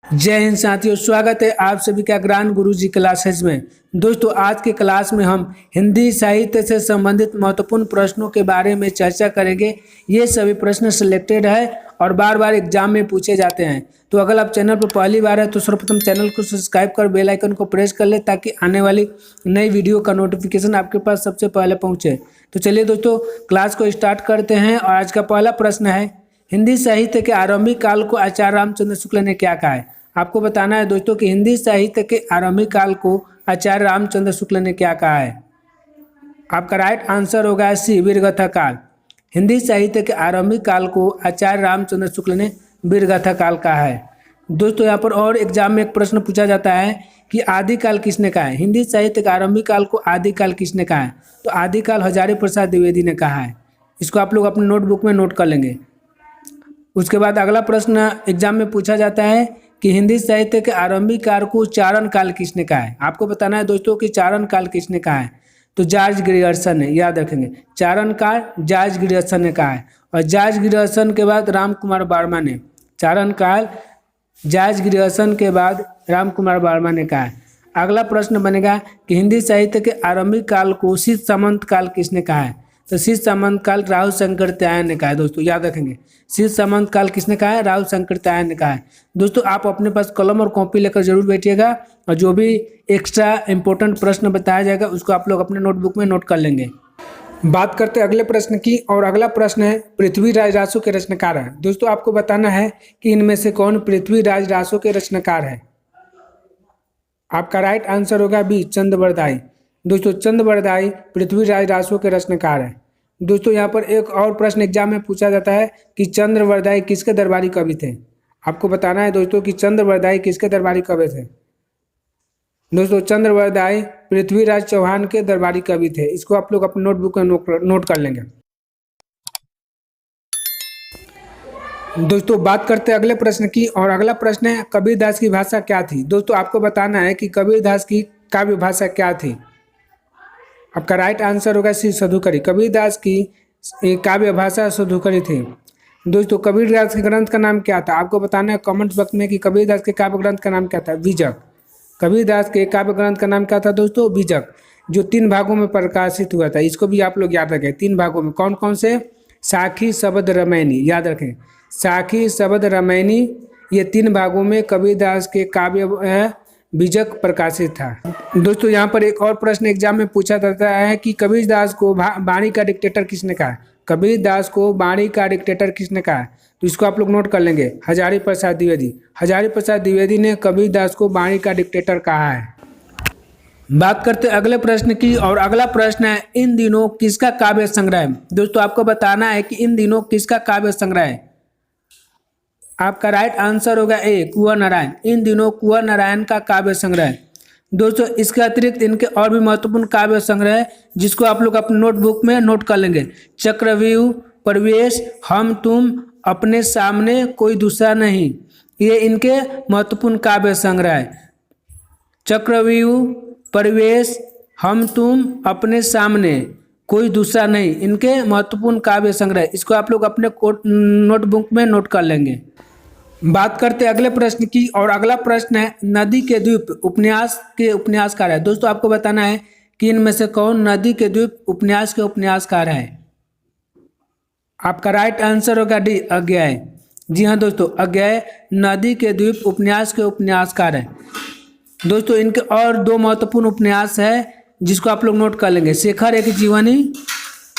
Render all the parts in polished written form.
जय हिंद साथियों, स्वागत है आप सभी का ज्ञान गुरु जी क्लासेज में। दोस्तों, आज के क्लास में हम हिंदी साहित्य से संबंधित महत्वपूर्ण प्रश्नों के बारे में चर्चा करेंगे। ये सभी प्रश्न सिलेक्टेड है और बार बार एग्जाम में पूछे जाते हैं। तो अगर आप चैनल पर पहली बार है तो सर्वप्रथम चैनल को सब्सक्राइब कर बेल आइकन को प्रेस कर ले ताकि आने वाली नई वीडियो का नोटिफिकेशन आपके पास सबसे पहले पहुँचे। तो चलिए दोस्तों, क्लास को स्टार्ट करते हैं। और आज का पहला प्रश्न है, हिंदी साहित्य के आरंभिक काल को आचार्य रामचंद्र शुक्ल ने क्या कहा है। आपको बताना है दोस्तों कि हिंदी साहित्य के आरंभिक काल को आचार्य रामचंद्र शुक्ल ने क्या कहा है। आपका राइट आंसर होगा सी, वीरगाथा काल। हिंदी साहित्य के आरंभिक काल को आचार्य रामचंद्र शुक्ल ने वीरगाथा काल कहा है। दोस्तों, यहाँ पर और एग्जाम में एक प्रश्न पूछा जाता है कि आदिकाल किसने कहा है। हिंदी साहित्य के आरंभिक काल को आदिकाल किसने कहा है। तो आदिकाल हजारी प्रसाद द्विवेदी ने कहा है। इसको आप लोग अपने नोटबुक में नोट कर लेंगे। उसके बाद अगला प्रश्न एग्जाम में पूछा जाता है कि हिंदी साहित्य के आरंभिक काल को चारण काल किसने कहा है। आपको बताना है दोस्तों कि चारण काल किसने कहा है। तो जॉर्ज ग्रियर्सन ने, याद रखेंगे, चारण काल जॉर्ज ग्रियर्सन ने कहा है। और जॉर्ज ग्रियर्सन के बाद राम कुमार वर्मा ने, चारण काल जॉर्ज ग्रियर्सन के बाद राम कुमार वर्मा ने कहा है। अगला प्रश्न बनेगा कि हिंदी साहित्य के आरंभिक काल को शीत सामंत काल किसने कहा है। तो शीत सामंत काल राहुल शंकर त्यायन ने कहा है। दोस्तों याद रखेंगे, शीत सामंत काल किसने कहा है, राहुल शंकर त्यायन ने कहा है। दोस्तों, आप अपने पास कलम और कॉपी लेकर जरूर बैठिएगा और जो भी एक्स्ट्रा इंपॉर्टेंट प्रश्न बताया जाएगा उसको आप लोग अपने नोटबुक में नोट कर लेंगे। बात करते हैं अगले प्रश्न की, और अगला प्रश्न है पृथ्वीराज रासो के रचनाकार है। दोस्तों, आपको बताना है कि इनमें से कौन पृथ्वीराज रासो के रचनाकार है। आपका राइट आंसर होगा बी, चंद्रवरदाई। दोस्तों, चंद्रवरदाई पृथ्वीराज रासो के रचनाकार है। दोस्तों, यहाँ पर एक और प्रश्न एग्जाम में पूछा जाता है कि चंद्रवरदाई किसके दरबारी कवि थे। आपको बताना है दोस्तों कि चंद्रवरदाई किसके दरबारी कवि थे। दोस्तों, चंद्रवरदाई पृथ्वीराज चौहान के दरबारी कवि थे। इसको आप लोग अपने नोटबुक में नोट कर लेंगे। दोस्तों, बात करते हैं अगले प्रश्न की, और अगला प्रश्न है कबीरदास की भाषा क्या थी। दोस्तों, आपको बताना है कि कबीरदास की काव्य भाषा क्या थी। आपका राइट आंसर होगा सी, सधुकरी। कबीरदास की काव्य भाषा सधुकरी थी। दोस्तों, कबीरदास के ग्रंथ का नाम क्या था। आपको बताना है कमेंट बॉक्स में कि कबीरदास के काव्य ग्रंथ का नाम क्या था। बीजक। कबीरदास के काव्य ग्रंथ का नाम क्या था दोस्तों, बीजक, जो 3 भागों में प्रकाशित हुआ था। इसको भी आप लोग याद रखें। 3 भागों में कौन कौन से, साखी, शबद, रामायणी, याद रखें। साखी, शबद, रामायणी, ये 3 भागों में कबीरदास के काव्य बीजक प्रकाशित था। दोस्तों, यहाँ पर एक और प्रश्न एग्जाम में पूछा जाता है कि कबीरदास को वाणी का डिक्टेटर किसने कहा। कबीरदास को वाणी का डिक्टेटर किसने कहा। तो इसको आप लोग नोट कर लेंगे, हजारी प्रसाद द्विवेदी। हजारी प्रसाद द्विवेदी ने कबीरदास को वाणी का डिक्टेटर कहा है। बात करते अगले प्रश्न की, और अगला प्रश्न है इन दिनों किसका काव्य संग्रह है। दोस्तों, आपको बताना है कि इन दिनों किसका काव्य संग्रह है। आपका राइट आंसर होगा ए, कुंवर नारायण। इन दिनों कुंवर नारायण का काव्य संग्रह है। दोस्तों, इसके अतिरिक्त इनके और भी महत्वपूर्ण काव्य संग्रह है जिसको आप लोग अपने नोटबुक में नोट कर लेंगे। चक्रव्यूह, प्रवेश, हम तुम, अपने सामने, कोई दूसरा नहीं, ये इनके महत्वपूर्ण काव्य संग्रह है। चक्रव्यूह, प्रवेश, हम तुम, अपने सामने, कोई दूसरा नहीं, इनके महत्वपूर्ण काव्य संग्रह। इसको आप लोग अपने नोटबुक में नोट कर लेंगे। बात करते हैं अगले प्रश्न की, और अगला प्रश्न है नदी के द्वीप उपन्यास के उपन्यासकार है। दोस्तों, आपको बताना है कि इनमें से कौन नदी के द्वीप उपन्यास के उपन्यासकार है। आपका राइट आंसर होगा डी, अज्ञेय। जी हाँ दोस्तों, अज्ञेय नदी के द्वीप उपन्यास के उपन्यासकार है। दोस्तों, इनके और 2 महत्वपूर्ण उपन्यास है जिसको आप लोग नोट कर लेंगे। शेखर एक जीवनी,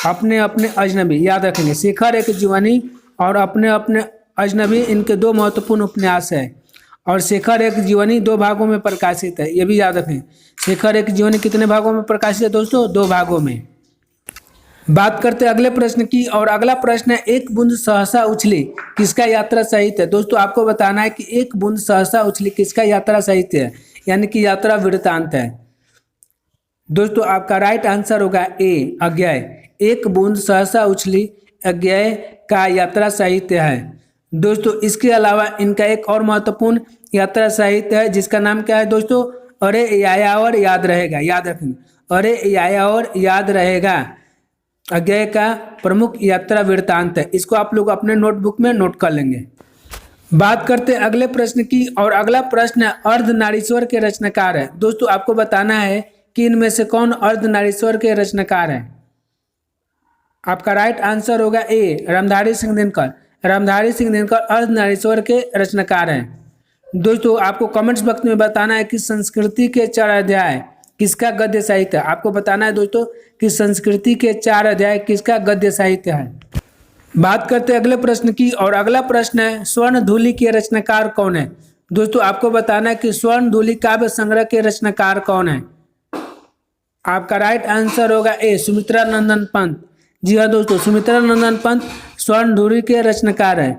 अपने अपने अजनबी, याद रखेंगे। शेखर एक जीवनी और अपने अपने अजनबी, इनके 2 महत्वपूर्ण उपन्यास है। और शेखर एक जीवनी 2 भागों में प्रकाशित है, ये भी याद रखें। शेखर एक जीवनी कितने भागों में प्रकाशित है दोस्तों, 2 भागों में। बात करते हैं अगले प्रश्न की, और अगला प्रश्न है एक बूंद सहसा उछली किसका यात्रा साहित्य है। दोस्तों, आपको बताना है कि एक बूंद सहसा उछली किसका यात्रा साहित्य है, यानी कि यात्रा वृत्तांत है। दोस्तों, आपका राइट आंसर होगा ए, अज्ञेय। एक बूंद सहसा उछली अज्ञेय का यात्रा साहित्य है। दोस्तों, इसके अलावा इनका एक और महत्वपूर्ण यात्रा साहित्य है जिसका नाम क्या है दोस्तों, अरे यायावर याद रहेगा, याद रखेंगे। अरे यायावर याद रहेगा अज्ञेय का प्रमुख यात्रा वृत्तांत है। इसको आप लोग अपने नोटबुक में नोट कर लेंगे। बात करते हैं अगले प्रश्न की, और अगला प्रश्न है अर्धनारीश्वर के रचनाकार है। दोस्तों आपको बताना है कि इनमें से कौन अर्धनारीश्वर के रचनाकार है। आपका राइट आंसर होगा ए, रामधारी सिंह दिनकर। रामधारी सिंह दिनकर अर्धनारीश्वर के रचनाकार हैं। दोस्तों आपको कमेंट्स बॉक्स में बताना है कि संस्कृति के 4 अध्याय किसका गद्य साहित्य है। आपको बताना है दोस्तों कि संस्कृति के 4 अध्याय किसका गद्य साहित्य है। बात करते हैं अगले प्रश्न की, और अगला प्रश्न है स्वर्णधूलि के रचनाकार कौन है। दोस्तों आपको बताना है कि स्वर्णधूलि काव्य संग्रह के रचनाकार कौन है। आपका राइट आंसर होगा ए, सुमित्रा नंदन पंत। जी हाँ दोस्तों, सुमित्रा नंदन पंत स्वर्णधूलि के रचनाकार है।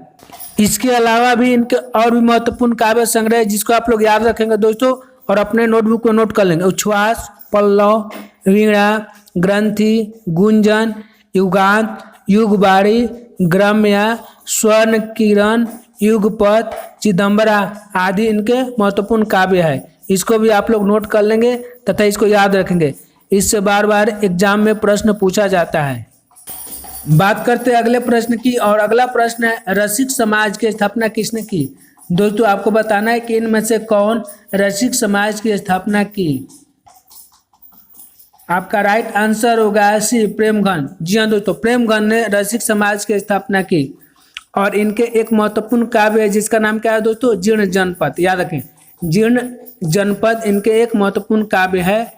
इसके अलावा भी इनके और भी महत्वपूर्ण काव्य संग्रह है जिसको आप लोग याद रखेंगे दोस्तों, और अपने नोटबुक में नोट कर लेंगे। उच्छ्वास, पल्लव, वीणा, ग्रंथि, गुंजन, युगांत, युगबाड़ी, ग्राम्या, स्वर्ण किरण, युगपथ, चिदंबरा आदि इनके महत्वपूर्ण काव्य है। इसको भी आप लोग नोट कर लेंगे तथा इसको याद रखेंगे। इससे बार बार एग्जाम में प्रश्न पूछा जाता है। बात करते हैं अगले प्रश्न की, और अगला प्रश्न है रसिक समाज की स्थापना किसने की। दोस्तों आपको बताना है कि इनमें से कौन रसिक समाज की स्थापना की। आपका राइट आंसर होगा सी, प्रेमगन। जी हाँ दोस्तों, प्रेमगन ने रसिक समाज की स्थापना की। और इनके एक महत्वपूर्ण काव्य है जिसका नाम क्या है दोस्तों, जीर्ण जनपद। याद रखें, जीर्ण जनपद इनके एक महत्वपूर्ण काव्य है,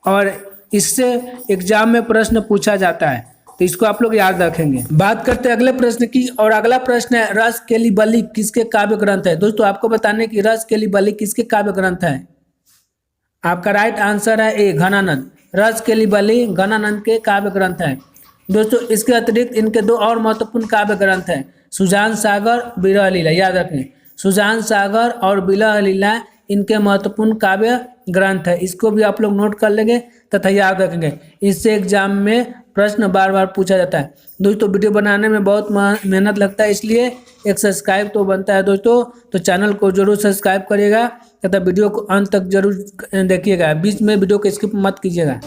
और इससे एग्जाम में प्रश्न पूछा जाता है, तो इसको आप लोग याद रखेंगे। बात करते हैं अगले प्रश्न की, और अगला प्रश्न है रस केली बलि किसके काव्य ग्रंथ है। दोस्तों आपको बताने की रस केली बलि किसके काव्य ग्रंथ है। आपका राइट आंसर है ए, घनानंद। रस केली बलि घनानंद के काव्य ग्रंथ है। दोस्तों इसके अतिरिक्त इनके 2 और महत्वपूर्ण काव्य ग्रंथ हैं, सुजान सागर, विरह लीला। याद रखें, सुजान सागर और विरह लीला इनके महत्वपूर्ण काव्य ग्रंथ है। इसको भी आप लोग नोट कर लेंगे तथा याद रखेंगे। इससे एग्जाम में प्रश्न बार बार पूछा जाता है। दोस्तों वीडियो बनाने में बहुत मेहनत लगता है, इसलिए एक सब्सक्राइब तो बनता है दोस्तों, तो चैनल को जरूर सब्सक्राइब करिएगा तथा वीडियो को अंत तक जरूर देखिएगा, बीच में वीडियो को स्किप मत कीजिएगा।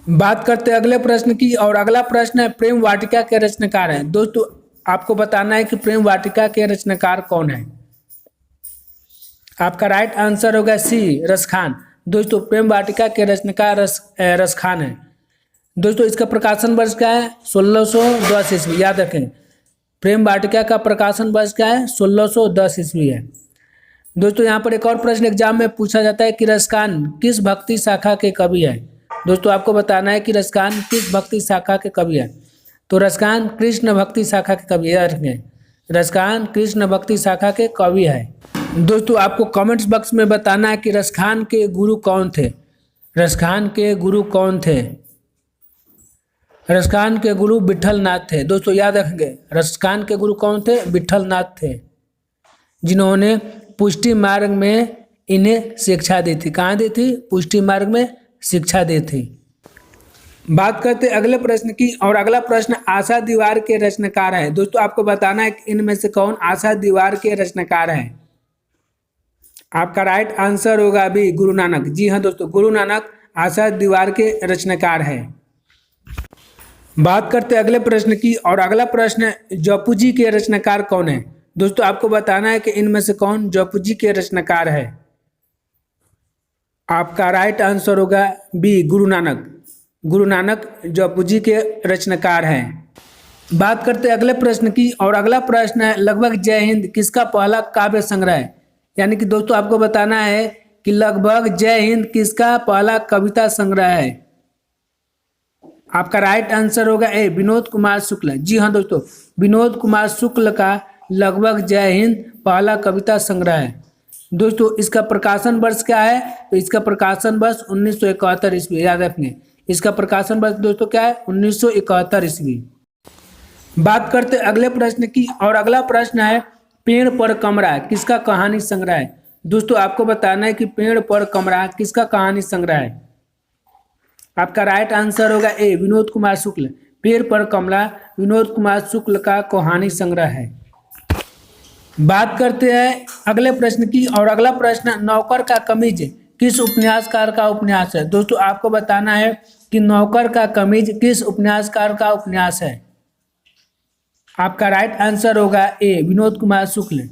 बात करते हैं अगले प्रश्न की, और अगला प्रश्न है प्रेम वाटिका के रचनाकार हैं। दोस्तों आपको बताना है कि प्रेम वाटिका के रचनाकार कौन है। आपका राइट आंसर होगा सी, रसखान। दोस्तों प्रेम वाटिका के रचनाकार रसखान है। दोस्तों इसका प्रकाशन वर्ष क्या है, 1610 ईस्वी। याद रखें, प्रेम वाटिका का प्रकाशन वर्ष क्या है, 1610 ईस्वी है। दोस्तों यहाँ पर एक और प्रश्न एग्जाम में पूछा जाता है कि रसखान किस भक्ति शाखा के कवि है। दोस्तों आपको बताना है कि रसखान किस भक्ति शाखा के कवि है। तो रसखान कृष्ण भक्ति शाखा के कवि। याद रखें, रसखान कृष्ण भक्ति शाखा के कवि है। दोस्तों आपको कमेंट्स बॉक्स में बताना है कि रसखान के गुरु कौन थे। रसखान के गुरु कौन थे। रसखान के गुरु विठल नाथ थे। दोस्तों याद रखेंगे, रसखान के गुरु कौन थे, विठल नाथ थे, जिन्होंने पुष्टि मार्ग में इन्हें शिक्षा दी थी। कहाँ दी थी, पुष्टि मार्ग में शिक्षा दी थी। बात करते अगले प्रश्न की, और अगला प्रश्न आशा दीवार के रचनाकार है। दोस्तों आपको बताना है कि इनमें से कौन आशा दीवार के रचनाकार है। आपका राइट आंसर होगा बी, गुरु नानक। जी हाँ दोस्तों, गुरु नानक आशा दीवार के रचनाकार है। बात करते अगले प्रश्न की, और अगला प्रश्न जपुजी के रचनाकार कौन है। दोस्तों आपको बताना है कि इनमें से कौन जपुजी के रचनाकार है। आपका राइट आंसर होगा बी, गुरु नानक। गुरु नानक जपुजी के रचनाकार हैं। बात करते अगले प्रश्न की, और अगला प्रश्न है लगभग जय हिंद किसका पहला काव्य संग्रह है। यानी कि दोस्तों आपको बताना है कि लगभग जय हिंद किसका पहला कविता संग्रह है। आपका राइट आंसर होगा ए, विनोद कुमार शुक्ल। जी हाँ दोस्तों, विनोद कुमार शुक्ल का लगभग जय हिंद पहला कविता संग्रह है। दोस्तों इसका प्रकाशन वर्ष क्या है, तो इसका प्रकाशन वर्ष 1971 ईस्वी। याद रखेंगे, इसका प्रकाशन वर्ष दोस्तों क्या है, 1971 ईस्वी। बात करते अगले प्रश्न की, और अगला प्रश्न है पेड़ पर कमरा किसका कहानी संग्रह है। दोस्तों आपको बताना है कि पेड़ पर कमरा किसका कहानी संग्रह है। आपका राइट आंसर होगा ए, विनोद कुमार शुक्ल। पेड़ पर कमला विनोद कुमार शुक्ल का कहानी संग्रह है। बात करते हैं अगले प्रश्न की, और अगला प्रश्न नौकर का कमीज किस उपन्यासकार का उपन्यास है। दोस्तों आपको बताना है कि नौकर का कमीज किस उपन्यासकार का उपन्यास है। आपका राइट आंसर होगा ए, विनोद कुमार शुक्ल।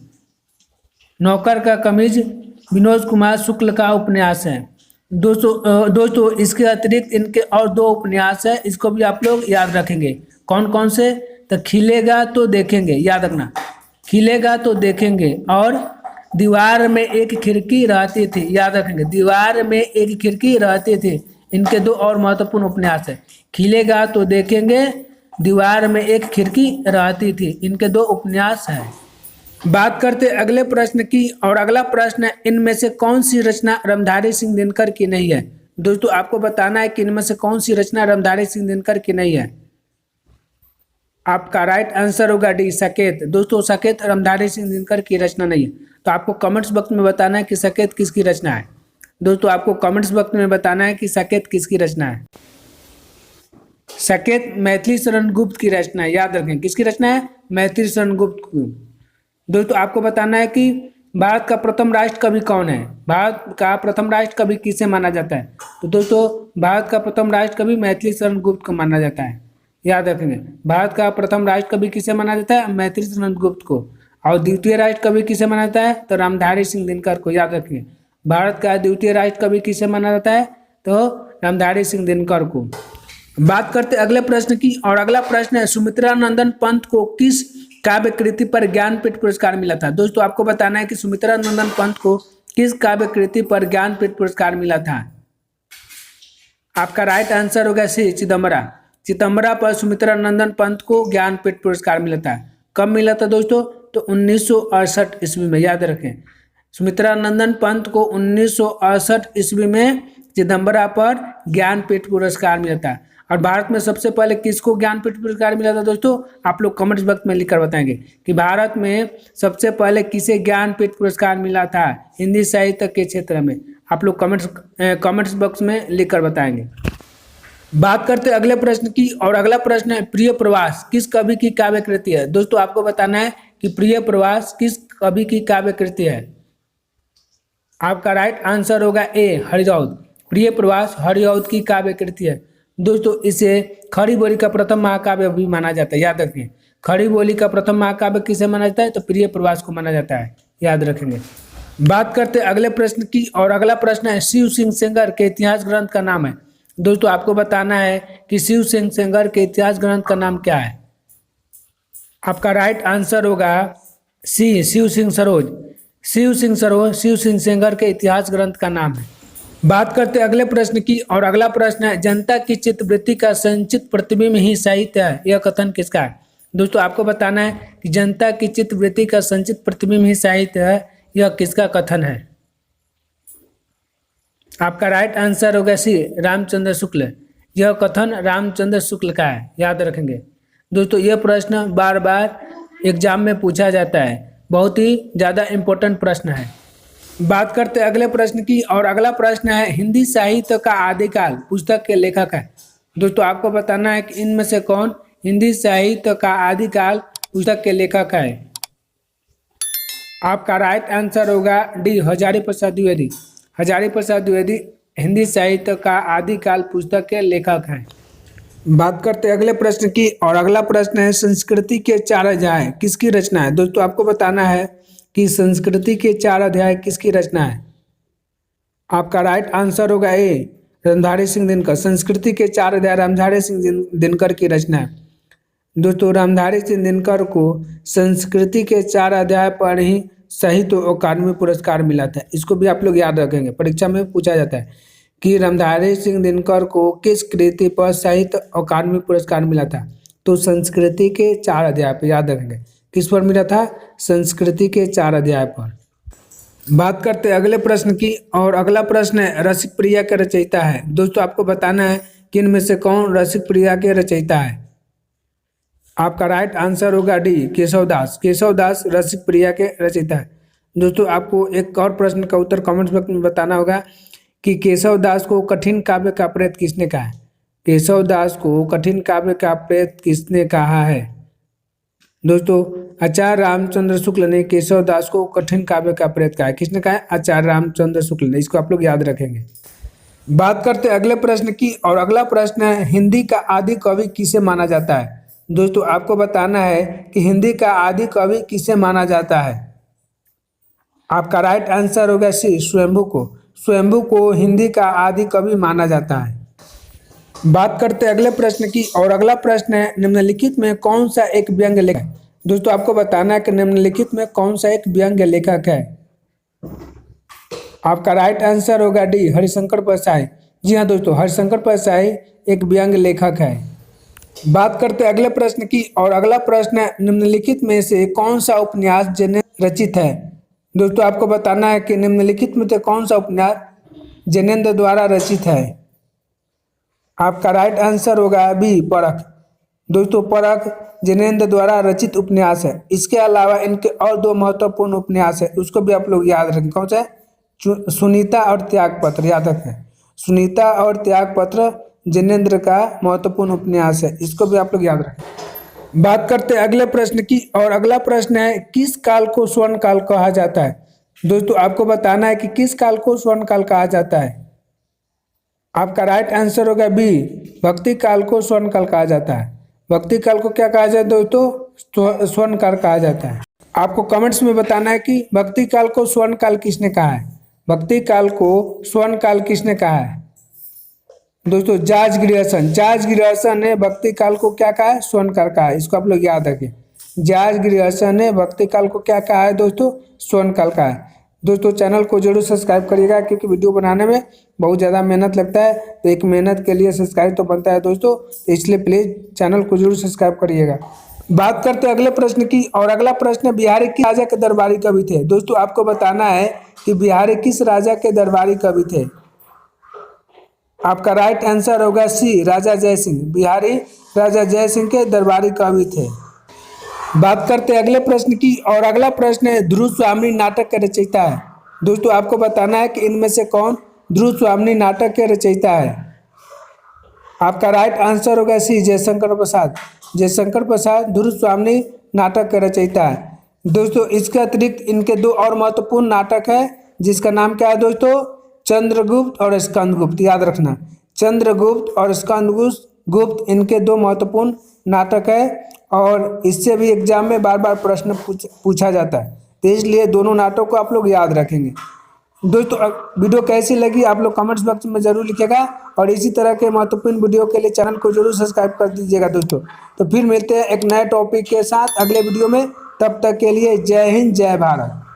नौकर का कमीज विनोद कुमार शुक्ल का उपन्यास है। दोस्तों इसके अतिरिक्त इनके और दो उपन्यास है, इसको भी आप लोग याद रखेंगे। कौन कौन से? तो खिलेगा तो देखेंगे, याद रखना, खिलेगा तो देखेंगे, और दीवार में एक खिड़की रहती थी, याद रखेंगे, दीवार में एक खिड़की रहती थी। इनके दो और महत्वपूर्ण उपन्यास है, खिलेगा तो देखेंगे, दीवार में एक खिड़की रहती थी, इनके दो उपन्यास है। बात करते अगले प्रश्न की, और अगला प्रश्न है, इनमें से कौन सी रचना रामधारी सिंह दिनकर की नहीं है? दोस्तों आपको बताना है कि इनमें से कौन सी रचना रामधारी सिंह दिनकर की नहीं है। आपका राइट आंसर होगा डी, सकेत। दोस्तों सकेत रामधारी सिंह दिनकर की रचना नहीं है, तो आपको कमेंट्स बॉक्स में बताना है कि सकेत किसकी रचना है। दोस्तों आपको कमेंट्स बॉक्स में बताना है कि सकेत किसकी रचना है। सकेत मैथिली शरण गुप्त की रचना है, याद रखें, किसकी रचना है? मैथिली शरण गुप्त की। दोस्तों आपको बताना है कि भारत का प्रथम राष्ट्र कवि कौन है? भारत का प्रथम राष्ट्र कवि किसे माना जाता है? तो दोस्तों भारत का प्रथम राष्ट्र कवि मैथिली शरण गुप्त को माना जाता है, याद रखेंगे। भारत का प्रथम राष्ट्र कवि किसे माना जाता है? मैथिली शरण गुप्त को। और द्वितीय राष्ट्र कवि किसे माना जाता है? तो रामधारी सिंह दिनकर को, याद रखिए। भारत का द्वितीय राष्ट्र कवि किसे माना जाता है? तो रामधारी सिंह दिनकर को। बात करते अगले प्रश्न की, और अगला प्रश्न है, सुमित्रा नंदन पंत को किस काव्य कृति पर ज्ञानपीठ पुरस्कार मिला था? दोस्तों आपको बताना है कि सुमित्रा नंदन पंत को किस काव्य कृति पर ज्ञानपीठ पुरस्कार मिला था। आपका राइट आंसर होगा सी, चिदम्बरा। चिदम्बरा पर सुमित्रा नंदन पंत को ज्ञानपीठ पुरस्कार मिला था। कब मिला था दोस्तों? तो 1968 ईस्वी में, याद रखें। सुमित्रा नंदन पंत को 1968 ईस्वी में चिदम्बरा पर ज्ञानपीठ पुरस्कार मिला था। और भारत में सबसे पहले किसको ज्ञानपीठ पुरस्कार मिला था दोस्तों? आप लोग कमेंट्स बॉक्स में लिखकर बताएंगे कि भारत में सबसे पहले किसे ज्ञानपीठ पुरस्कार मिला था हिंदी साहित्य के क्षेत्र में। आप लोग कमेंट्स बॉक्स में लिखकर बताएंगे। बात करते अगले प्रश्न की, और अगला प्रश्न है, प्रिय प्रवास किस कवि की काव्य कृति है? दोस्तों आपको बताना है कि प्रिय प्रवास किस कवि की काव्य कृति है। आपका राइट आंसर होगा ए, हरिऔध। प्रिय प्रवास हरिऔध की काव्य कृति है। दोस्तों इसे खड़ी बोली का प्रथम महाकाव्य भी माना जाता है, याद रखें। खड़ी बोली का प्रथम महाकाव्य किसे माना जाता है? तो प्रिय प्रवास को माना जाता है, याद रखेंगे। बात करते अगले प्रश्न की, और अगला प्रश्न है, शिव सिंह सेंगर के इतिहास ग्रंथ का नाम है। दोस्तों आपको बताना है कि शिव सिंह सेंगर के इतिहास ग्रंथ का नाम क्या है। आपका राइट आंसर होगा सी, शिव सिंह सरोज। शिव सिंह सरोज शिव सिंह सेंगर के इतिहास ग्रंथ का नाम है। बात करते अगले प्रश्न की, और अगला प्रश्न है, जनता की चित्तवृत्ति का संचित प्रतिबिंब ही साहित्य है, यह कथन किसका है? दोस्तों आपको बताना है कि जनता की चित्तवृत्ति का संचित प्रतिबिंब ही साहित्य है, यह किसका कथन है। आपका राइट आंसर होगा सी, रामचंद्र शुक्ल। यह कथन रामचंद्र शुक्ल का है, याद रखेंगे। दोस्तों यह प्रश्न बार बार एग्जाम में पूछा जाता है, बहुत ही ज़्यादा इम्पोर्टेंट प्रश्न है। बात करते अगले प्रश्न की, और अगला प्रश्न है, हिंदी साहित्य का आदिकाल पुस्तक के लेखक है। दोस्तों आपको बताना है कि इनमें से कौन हिंदी साहित्य का आदिकाल पुस्तक के लेखक है। आपका राइट आंसर होगा डी, हजारी प्रसाद द्विवेदी। हजारी प्रसाद द्विवेदी हिंदी साहित्य का आदिकाल पुस्तक के लेखक हैं। बात करते अगले प्रश्न की, और अगला प्रश्न है, संस्कृति के 4 अध्याय किसकी रचना है? दोस्तों आपको बताना है कि संस्कृति के 4 अध्याय किसकी रचना है। आपका राइट आंसर होगा ए, रामधारी सिंह दिनकर। संस्कृति के 4 अध्याय रामधारी सिंह दिनकर की रचना है। दोस्तों रामधारी सिंह दिनकर को संस्कृति के 4 अध्याय पर ही साहित्य अकादमी पुरस्कार मिला था। इसको भी आप लोग याद रखेंगे, परीक्षा में पूछा जाता है कि रामधारी सिंह दिनकर को किस कृति पर साहित्य अकादमी पुरस्कार मिला था। तो संस्कृति के 4 अध्याय पर, याद रखेंगे। किस पर मिला था? संस्कृति के 4 अध्याय पर। बात करते अगले प्रश्न की, और अगला प्रश्न है, रसिक प्रिया के रचयिता है। दोस्तों आपको बताना है कि इनमें से कौन रसिक प्रिया के रचयिता है। आपका राइट आंसर होगा डी, केशवदास। केशवदास रसिक प्रिया के रचयिता है। दोस्तों आपको एक और प्रश्न का उत्तर कमेंट बॉक्स में बताना होगा कि केशवदास को कठिन काव्य का प्रेत किसने कहा है। केशवदास को कठिन काव्य का प्रेत किसने कहा है? दोस्तों आचार्य रामचंद्र शुक्ल ने केशवदास को कठिन काव्य का प्रेत कहा है। किसने कहा है? आचार्य रामचंद्र शुक्ल ने। इसको आप लोग याद रखेंगे। बात करते अगले प्रश्न की, और अगला प्रश्न है, हिंदी का आदि कवि किसे माना जाता है। दोस्तों आपको बताना है कि हिंदी का आदि कवि किसे माना जाता है। आपका राइट आंसर होगा सी स्वयंभू को। स्वयंभू को हिंदी का आदि कवि माना जाता है। बात करते हैं अगले प्रश्न की, और अगला प्रश्न है निम्नलिखित में कौन सा एक व्यंग्य लेखक है। दोस्तों आपको बताना है कि निम्नलिखित में कौन सा एक व्यंग्य लेखक है। आपका राइट आंसर होगा डी हरिशंकर परसाई। जी हाँ दोस्तों, हरिशंकर परसाई एक व्यंग्य लेखक है। बात करते हैं अगले प्रश्न की, और अगला प्रश्न है निम्नलिखित में से कौन सा उपन्यास जैनेन्द्र रचित है। दोस्तों आपको बताना है कि निम्नलिखित में से कौन सा उपन्यास जैनेन्द्र द्वारा रचित है। आपका राइट आंसर होगा बी परख। दोस्तों परख जैनेन्द्र द्वारा रचित उपन्यास है। इसके अलावा इनके और दो महत्वपूर्ण उपन्यास है, उसको भी आप लोग याद रखें। कौन सा है? सुनीता और त्यागपत्र, याद रखें। सुनीता और त्यागपत्र जैनेन्द्र का महत्वपूर्ण उपन्यास है, इसको भी आप लोग याद रखें। बात करते हैं अगले प्रश्न की, और अगला प्रश्न है किस काल को स्वर्ण काल कहा जाता है। दोस्तों आपको बताना है कि किस काल को स्वर्ण काल कहा जाता है। आपका राइट आंसर होगा बी भक्ति काल को स्वर्ण काल कहा जाता है। भक्ति काल को क्या कहा जाता है दोस्तों? स्वर्ण काल कहा जाता है। आपको कमेंट्स में बताना है कि भक्ति काल को स्वर्ण काल किसने कहा है। भक्ति काल को स्वर्ण काल किसने कहा है? दोस्तों जॉर्ज ग्रियर्सन। जॉर्ज ग्रियर्सन ने भक्ति काल को क्या कहा है? स्वर्ण काल कहा है। इसको आप लोग याद रखें। जॉर्ज ग्रियर्सन ने भक्ति काल को क्या कहा है दोस्तों? स्वर्ण काल कहा है। दोस्तों चैनल को जरूर सब्सक्राइब करिएगा, क्योंकि वीडियो बनाने में बहुत ज़्यादा मेहनत लगता है, तो एक मेहनत के लिए सब्सक्राइब तो बनता है दोस्तों, तो इसलिए प्लीज़ चैनल को जरूर सब्सक्राइब करिएगा। बात करते हैं अगले प्रश्न की, और अगला प्रश्न बिहारी किस राजा के दरबारी कवि थे। दोस्तों आपको बताना है कि बिहारी किस राजा के दरबारी कवि थे। आपका राइट आंसर होगा सी राजा जयसिंह। बिहारी राजा जयसिंह के दरबारी कवि थे। बात करते हैं अगले प्रश्न की, और अगला प्रश्न है ध्रुव स्वामिनी नाटक के रचयिता है। दोस्तों आपको बताना है कि इनमें से कौन ध्रुव स्वामिनी नाटक के रचयिता है। आपका राइट आंसर होगा सी जयशंकर प्रसाद। जयशंकर प्रसाद ध्रुव स्वामिनी नाटक के रचयिता है। दोस्तों इसके अतिरिक्त इनके दो और महत्वपूर्ण नाटक है, जिसका नाम क्या है दोस्तों? चंद्रगुप्त और स्कंदगुप्त, याद रखना। चंद्रगुप्त और स्कंदगुप्त इनके दो महत्वपूर्ण नाटक है, और इससे भी एग्जाम में बार बार प्रश्न पूछा जाता है, तो इसलिए दोनों नाटकों को आप लोग याद रखेंगे। दोस्तों वीडियो कैसी लगी आप लोग कमेंट्स बॉक्स में जरूर लिखिएगा, और इसी तरह के महत्वपूर्ण वीडियो के लिए चैनल को जरूर सब्सक्राइब कर दीजिएगा दोस्तों। तो फिर मिलते हैं एक नए टॉपिक के साथ अगले वीडियो में, तब तक के लिए जय हिंद जय भारत।